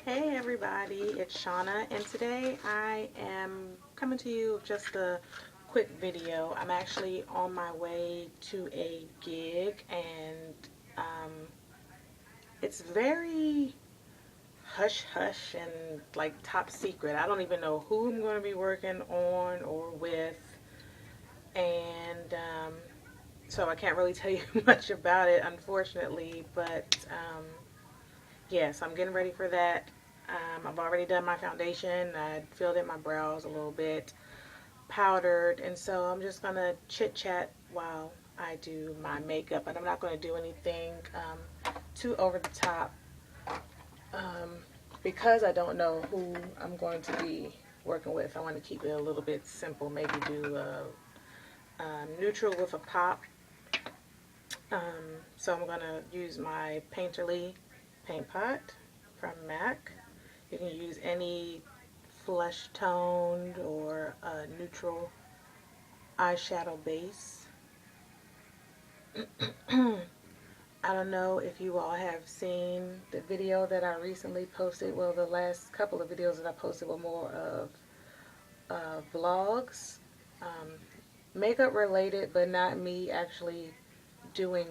Hey everybody, it's Shauna, and today I am coming to you with just a quick video. I'm actually on my way to a gig, and it's very hush hush and like top secret. I don't even know who I'm going to be working on or with, and so I can't really tell you much about it, unfortunately, but yes, I'm getting ready for that. I've already done my foundation. I filled in my brows a little bit, powdered, and so I'm just going to chit chat while I do my makeup. And I'm not going to do anything too over the top um, because I don't know who I'm going to be working with. I want to keep it a little bit simple. Maybe do a neutral with a pop. So I'm going to use my Painterly paint pot from MAC. You can use any flesh toned or neutral eyeshadow base. I don't know if you all have seen the video that I recently posted. Well, the last couple of videos that I posted were more of vlogs, um, makeup related, but not me actually doing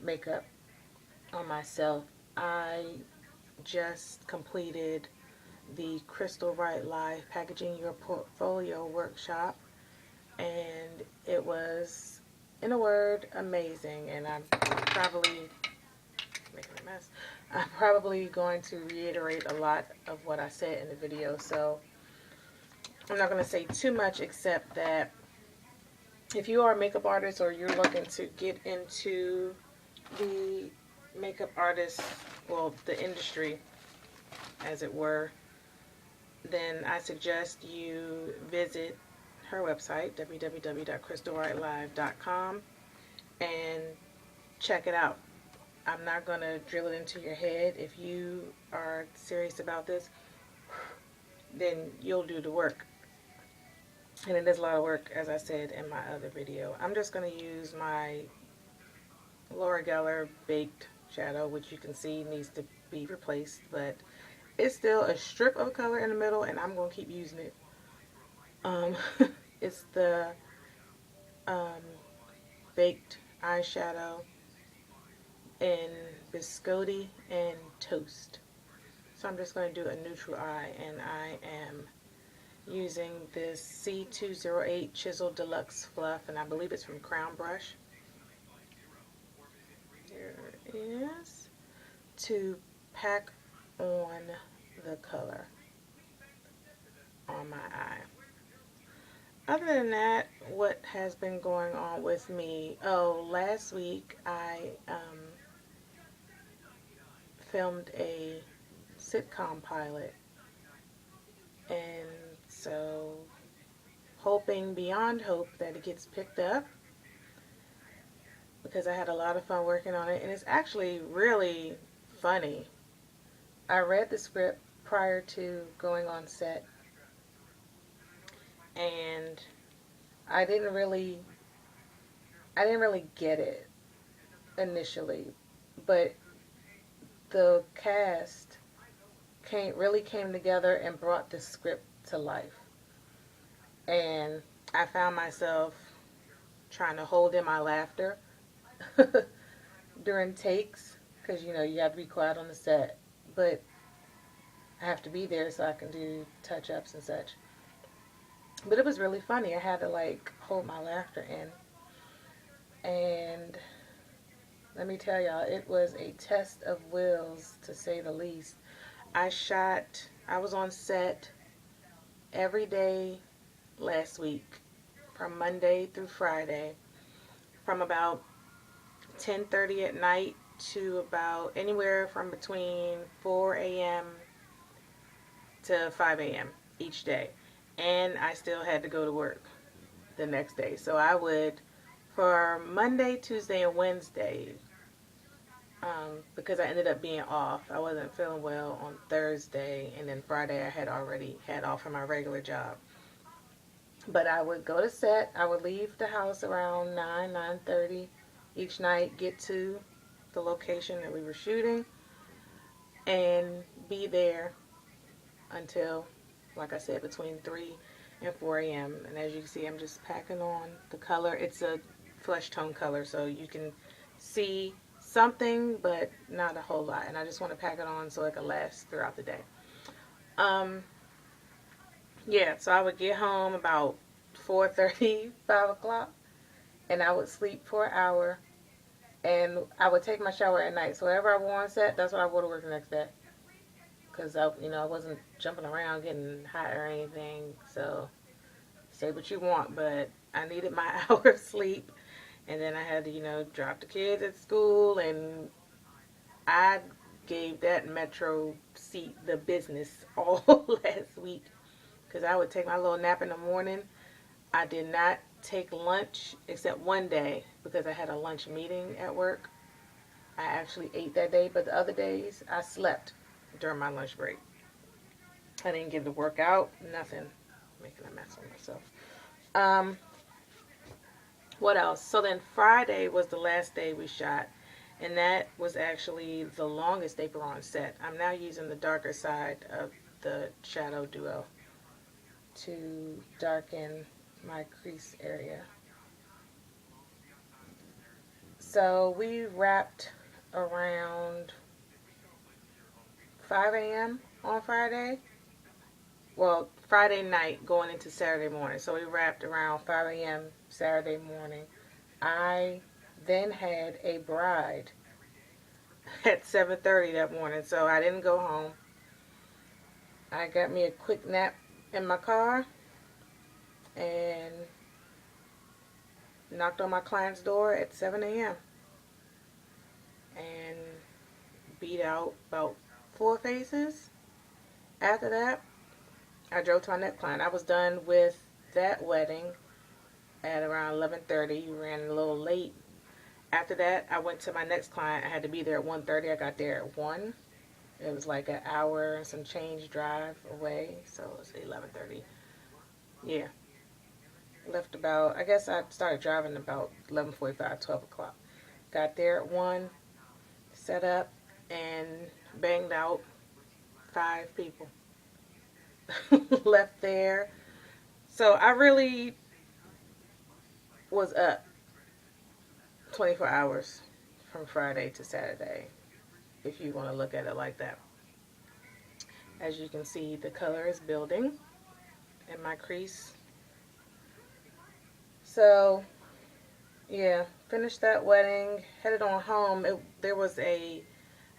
makeup on myself. I just completed the Crystal Right Live Packaging Your Portfolio workshop, and it was, in a word, amazing. And I'm probably making a mess. I'm probably going to reiterate a lot of what I said in the video, so I'm not going to say too much except that if you are a makeup artist or you're looking to get into the makeup artist, well, the industry as it were, then I suggest you visit her website, www.crystalrightlive.com, and check it out. I'm not going to drill it into your head. If you are serious about this, then you'll do the work. And it is a lot of work, as I said in my other video. I'm just going to use my Laura Geller Baked Shadow, which you can see needs to be replaced, but it's still a strip of color in the middle, and I'm going to keep using it. It's the baked eyeshadow in Biscotti and Toast. So I'm just going to do a neutral eye, and I am using this C208 Chisel Deluxe Fluff, and I believe it's from Crown Brush. There it is. To pack on the color on my eye. Other than that, what has been going on with me? Oh, last week I filmed a sitcom pilot, and so hoping beyond hope that it gets picked up, because I had a lot of fun working on it, and it's actually really funny. I read the script prior to going on set, and I didn't really get it initially, but the cast really came together and brought the script to life. And I found myself trying to hold in my laughter during takes, because you have to be quiet on the set, but I have to be there so I can do touch-ups and such. But it was really funny. I had to like hold my laughter in, and let me tell y'all, it was a test of wills, to say the least. I was on set every day last week, from Monday through Friday, from about 10:30 at night to about anywhere from between 4 a.m. to 5 a.m. each day. And I still had to go to work the next day. So I would, for Monday, Tuesday, and Wednesday, because I ended up being off. I wasn't feeling well on Thursday, and then Friday I had already had off from my regular job. But I would go to set. I would leave the house around 9:30 each night, get to the location that we were shooting, and be there until, like I said, between 3 and 4 a.m. And as you can see, I'm just packing on the color. It's a flesh tone color, so you can see something, but not a whole lot. And I just want to pack it on so it can last throughout the day. Yeah, so I would get home about 4:30, 5 o'clock, and I would sleep for an hour. And I would take my shower at night. So whatever I wore on set, that's what I wore to work the next day. Because I wasn't jumping around getting hot or anything. So say what you want, but I needed my hour of sleep. And then I had to, drop the kids at school. And I gave that metro seat the business all last week. Because I would take my little nap in the morning. I did not take lunch except one day because I had a lunch meeting at work. I actually ate that day, but the other days I slept during my lunch break. I didn't get to work out, nothing. Making a mess of myself. Um, what else? So then Friday was the last day we shot, and that was actually the longest day we were on set. I'm now using the darker side of the shadow duo to darken my crease area. So we wrapped around 5 a.m. on Friday. Well, Friday night going into Saturday morning. So we wrapped around 5 a.m. Saturday morning. I then had a bride at 7:30 that morning, so I didn't go home. I got me a quick nap in my car and knocked on my client's door at 7 a.m. and beat out about 4 faces. After that, I drove to my next client. I was done with that wedding at around 11:30. We ran a little late. After that, I went to my next client. I had to be there at 1:30. I got there at 1. It was like an hour and some change drive away. So it's 11:30. Yeah. Left about, I guess I started driving about 11:45, 12 o'clock. Got there at 1, set up, and banged out 5 people. Left there. So I really was up 24 hours from Friday to Saturday, if you want to look at it like that. As you can see, the color is building in my crease. So, yeah, finished that wedding, headed on home. There was a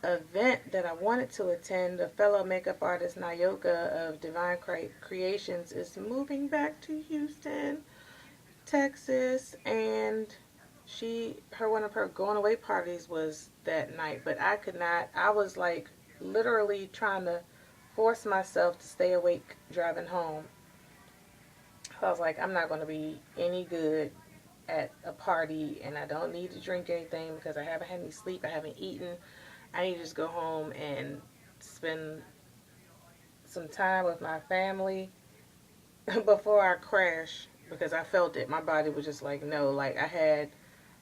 event that I wanted to attend. A fellow makeup artist, Nayoka of Divine Creations, is moving back to Houston, Texas, and one of her going away parties was that night, but I could not. I was like literally trying to force myself to stay awake driving home. I was like, I'm not going to be any good at a party, and I don't need to drink anything because I haven't had any sleep, I haven't eaten. I need to just go home and spend some time with my family before I crash, because I felt it. My body was just like, no. Like, I had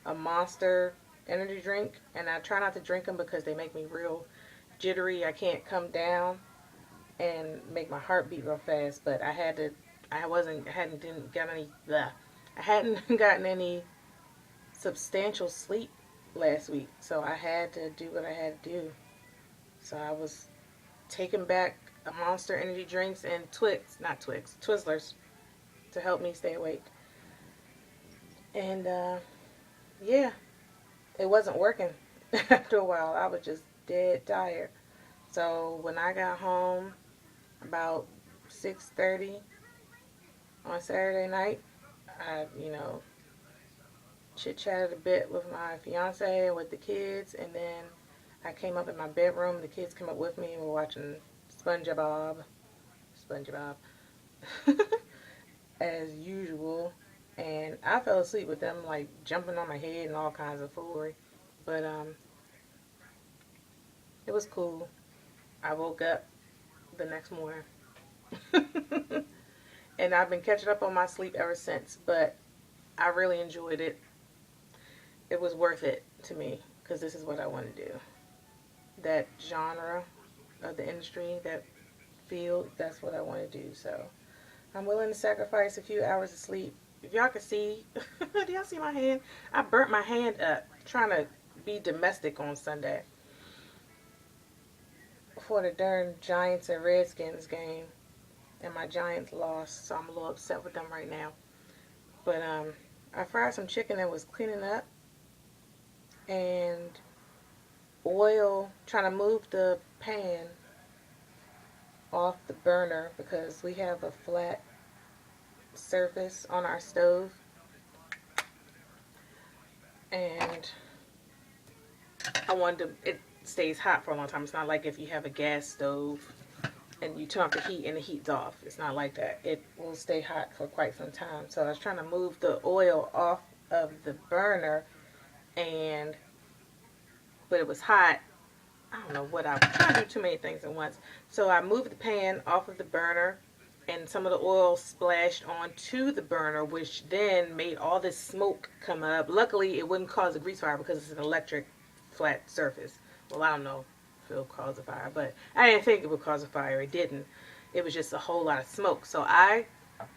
a Monster energy drink, and I try not to drink them because they make me real jittery. I can't come down and make my heart beat real fast, but I hadn't gotten any substantial sleep last week, so I had to do what I had to do. So I was taking back a Monster energy drinks and Twizzlers to help me stay awake. And yeah, it wasn't working. After a while, I was just dead tired. So when I got home about 6:30 on Saturday night, I chit-chatted a bit with my fiance and with the kids, and then I came up in my bedroom. The kids came up with me, and we were watching SpongeBob, as usual. And I fell asleep with them like jumping on my head and all kinds of foolery. But it was cool. I woke up the next morning. And I've been catching up on my sleep ever since, but I really enjoyed it. It was worth it to me because this is what I want to do. That genre of the industry, that field, that's what I want to do. So I'm willing to sacrifice a few hours of sleep. If y'all can see, do y'all see my hand? I burnt my hand up trying to be domestic on Sunday for the darn Giants and Redskins game, and my Giants lost, so I'm a little upset with them right now. But I fried some chicken and was cleaning up, and oil, trying to move the pan off the burner because we have a flat surface on our stove, and I wanted to, it stays hot for a long time. It's not like if you have a gas stove and you turn off the heat and the heat's off. It's not like that. It will stay hot for quite some time. So I was trying to move the oil off of the burner, and but it was hot. I don't know what I was trying to do, too many things at once. So I moved the pan off of the burner, and some of the oil splashed onto the burner, which then made all this smoke come up. Luckily, it wouldn't cause a grease fire because it's an electric flat surface. Well, I don't know if it'll cause a fire, but I didn't think it would cause a fire. It didn't. It was just a whole lot of smoke. So I,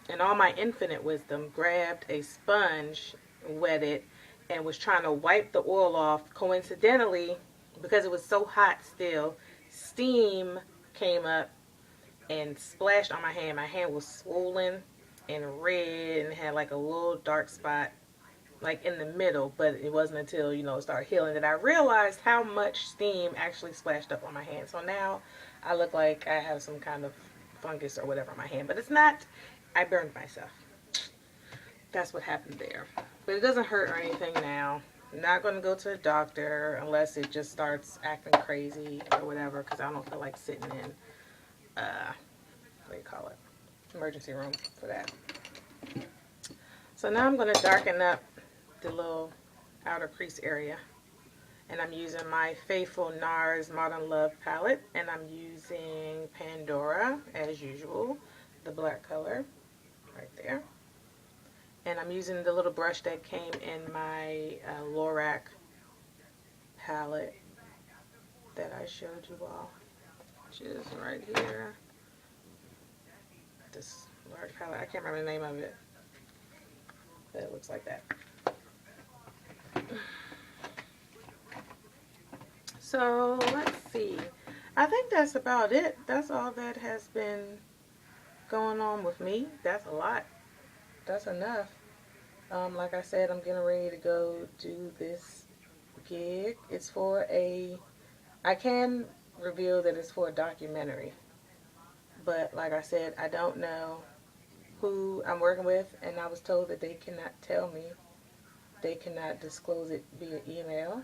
in all my infinite wisdom, grabbed a sponge, wet it, and was trying to wipe the oil off. Coincidentally, because it was so hot still, steam came up and splashed on my hand. My hand was swollen and red and had like a little dark spot like in the middle, but it wasn't until, you know, it started healing that I realized how much steam actually splashed up on my hand. So now I look like I have some kind of fungus or whatever on my hand, but it's not. I burned myself. That's what happened there. But it doesn't hurt or anything now. I'm not going to go to the doctor unless it just starts acting crazy or whatever, because I don't feel like sitting in, what do you call it, emergency room for that. So now I'm going to darken up the little outer crease area. And I'm using my Faithful NARS Modern Love palette. And I'm using Pandora, as usual, the black color right there. And I'm using the little brush that came in my Lorac palette that I showed you all, which is right here. This large palette, I can't remember the name of it, but it looks like that. So let's see. I think that's about it. That's all that has been going on with me. That's a lot. That's enough. Like I said, I'm getting ready to go do this gig. It's for I can reveal that it's for a documentary. But like I said, I don't know who I'm working with, and I was told that they cannot tell me. They cannot disclose it via email.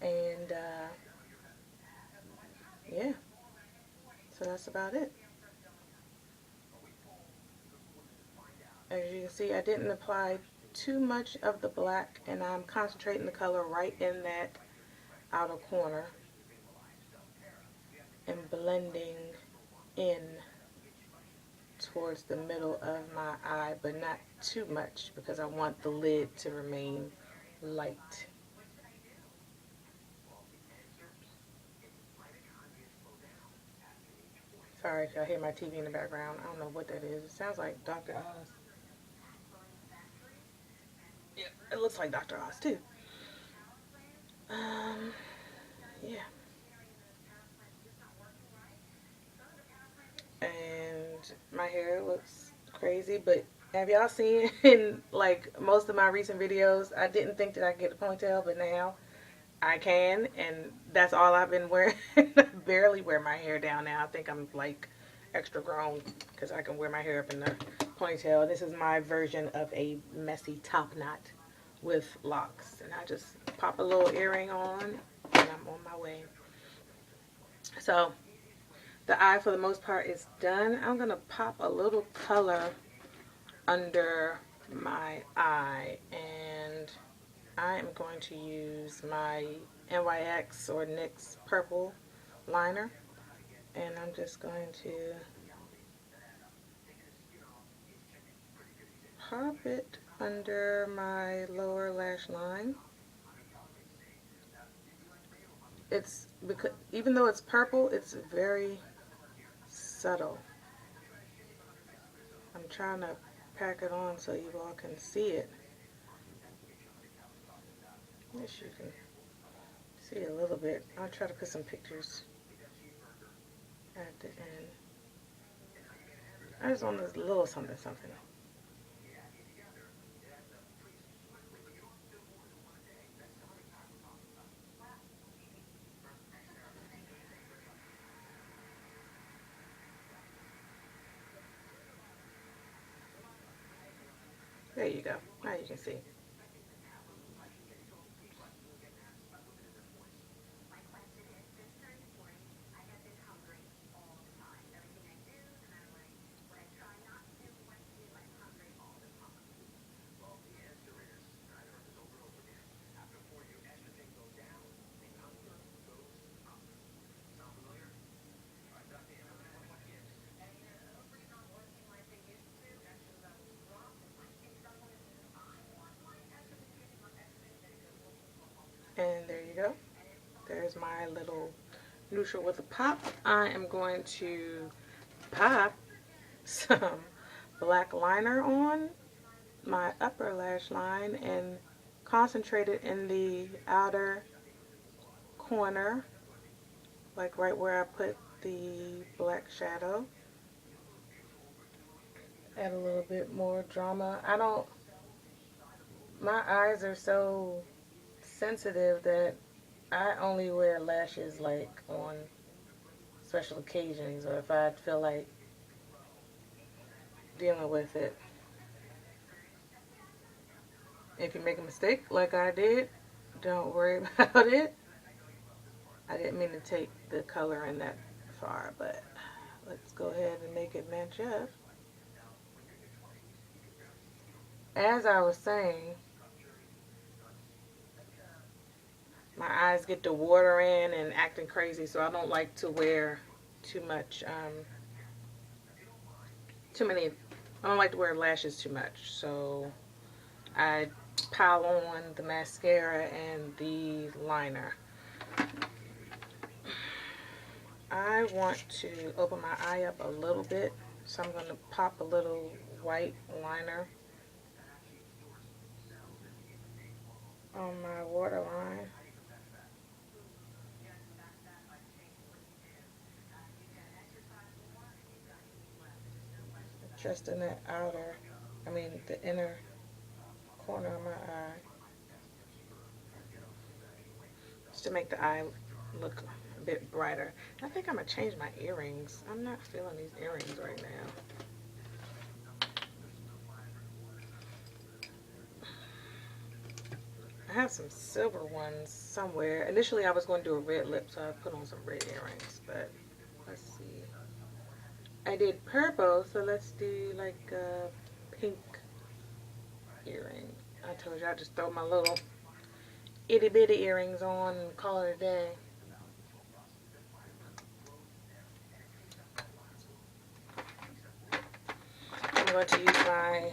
And yeah, so that's about it. As you can see, I didn't apply too much of the black, and I'm concentrating the color right in that outer corner and blending in towards the middle of my eye, but not too much because I want the lid to remain light. Sorry if y'all hear my TV in the background. I don't know what that is. It sounds like Dr. Oz. Yeah, it looks like Dr. Oz too. Yeah. And my hair looks crazy, but have y'all seen in like most of my recent videos, I didn't think that I could get a ponytail, but now I can, and that's all I've been wearing. I barely wear my hair down now. I think I'm like extra grown because I can wear my hair up in the ponytail. This is my version of a messy top knot with locks, and I just pop a little earring on and I'm on my way. So the eye for the most part is done. I'm gonna pop a little color under my eye, and I am going to use my NYX or NYX purple liner, and I'm just going to pop it under my lower lash line. it's because even though it's purple, it's very subtle. I'm trying to pack it on so you all can see it. Yes, you can see a little bit. I'll try to put some pictures at the end. I just want this little something something. There you go. Now you can see. And there you go. There's my little neutral with a pop. I am going to pop some black liner on my upper lash line and concentrate it in the outer corner, like right where I put the black shadow. Add a little bit more drama. My eyes are so sensitive that I only wear lashes like on special occasions or if I feel like dealing with it. If you make a mistake like I did, don't worry about it. I didn't mean to take the color in that far, but let's go ahead and make it match up. As I was saying, my eyes get to watering and acting crazy, so I don't like to wear too much, too many, I don't like to wear lashes too much, so I pile on the mascara and the liner. I want to open my eye up a little bit, so I'm going to pop a little white liner on my waterline. Just in the the inner corner of my eye. Just to make the eye look a bit brighter. I think I'm going to change my earrings. I'm not feeling these earrings right now. I have some silver ones somewhere. Initially I was going to do a red lip, so I put on some red earrings, but let's see. I did purple, so let's do like a pink earring. I told you I just throw my little itty bitty earrings on and call it a day. I'm going to use my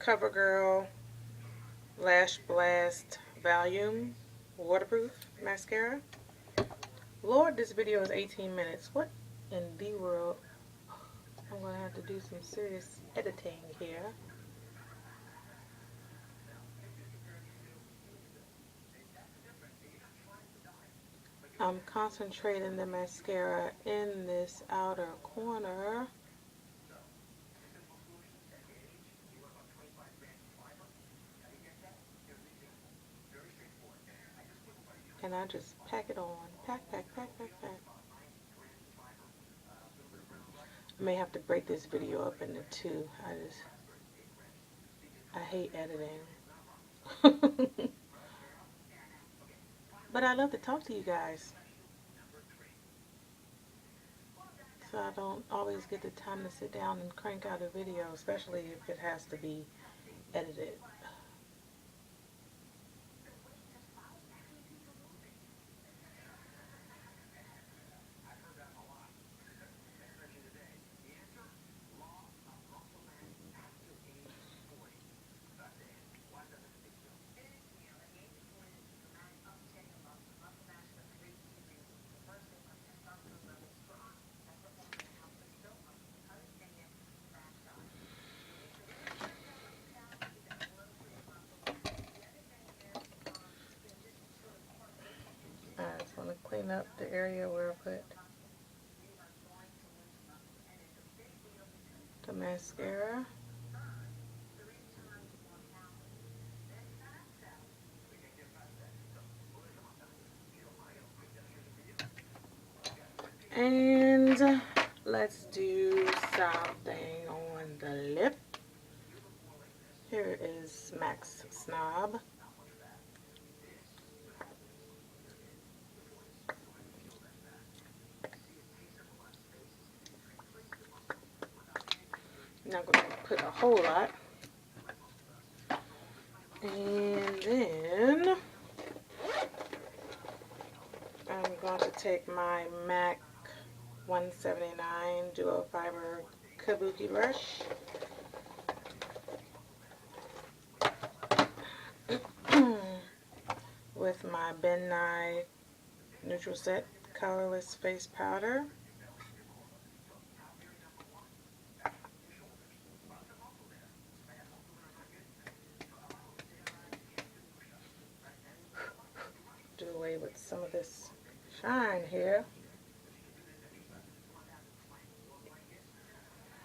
CoverGirl Lash Blast Volume Waterproof Mascara. Lord, this video is 18 minutes. What in the world? I'm going to have to do some serious editing here. I'm concentrating the mascara in this outer corner. And I just pack it on. Pack, pack, pack, pack, pack. I may have to break this video up into two. I hate editing. But I love to talk to you guys. So I don't always get the time to sit down and crank out a video, especially if it has to be edited. clean up the area where I put the mascara. And let's do something on the lip. Here is Max Snob. Not going to put a whole lot. And then I'm going to take my MAC 179 Duo Fiber Kabuki brush. With my Ben Nye Neutral Set Colorless Face Powder. Do away with some of this shine here.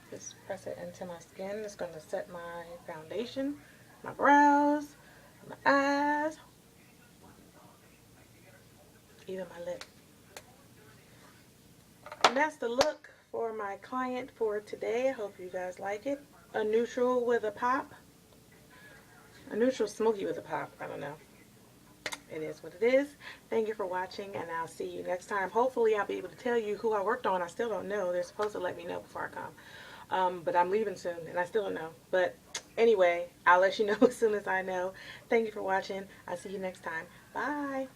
Just press it into my skin. It's going to set my foundation, my brows, my eyes, even my lip. And that's the look for my client for today. I hope you guys like it. A neutral with a pop. A neutral smoky with a pop. I don't know. It is what it is. Thank you for watching, and I'll see you next time. Hopefully I'll be able to tell you who I worked on. I still don't know. They're supposed to let me know before I come. But I'm leaving soon, and I still don't know. But anyway, I'll let you know as soon as I know. Thank you for watching. I'll see you next time. Bye.